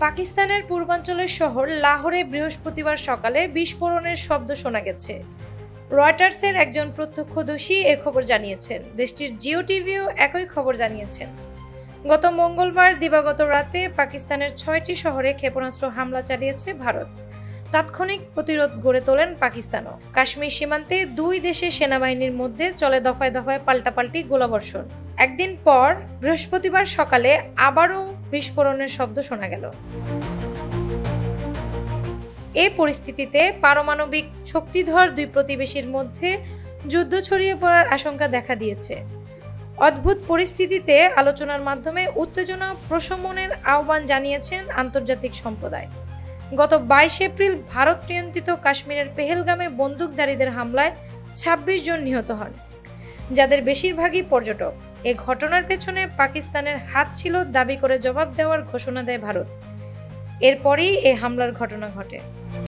পাকিস্তানের পূর্বাঞ্চলের শহর লাহোরে বৃহস্পতিবার সকালে বিস্ফোরণের শব্দ শোনা গেছে। রয়টার্সের একজন প্রত্যক্ষদর্শী এ খবর জানিয়েছেন। দেশটির জিও টিভিও একই খবর জানিয়েছেন। গত মঙ্গলবার দিবাগত রাতে পাকিস্তানের ৬টি শহরে ক্ষেপণাস্ত্র হামলা চালিয়েছে ভারত। তাৎক্ষণিক প্রতিরোধ গড়ে তোলেন পাকিস্তানও। কাশ্মীর সীমান্তে দুই দেশের সেনাবাহিনীর মধ্যে চলে দফায় দফায় পাল্টাপাল্টি গোলাবর্ষণ। একদিন পর বৃহস্পতিবার সকালে আবারও বিস্ফোরণের শব্দ শোনা গেল। এ পরিস্থিতিতে পারমাণবিক শক্তিধর দুই প্রতিবেশীর মধ্যে যুদ্ধ ছড়িয়ে পড়ার আশঙ্কা দেখা দিয়েছে। অদ্ভুত পরিস্থিতিতে আলোচনার মাধ্যমে উত্তেজনা প্রশমনের আহ্বান জানিয়েছেন আন্তর্জাতিক সম্প্রদায়। গত ২২ এপ্রিল ভারত নিয়ন্ত্রিত কাশ্মীরের পেহেলগামে বন্দুকধারীদের হামলায় ২৬ জন নিহত হন, যাদের বেশিরভাগই পর্যটক। এ ঘটনার পেছনে পাকিস্তানের হাত ছিল দাবি করে জবাব দেওয়ার ঘোষণা দেয় ভারত। এরপরই এ হামলার ঘটনা ঘটে।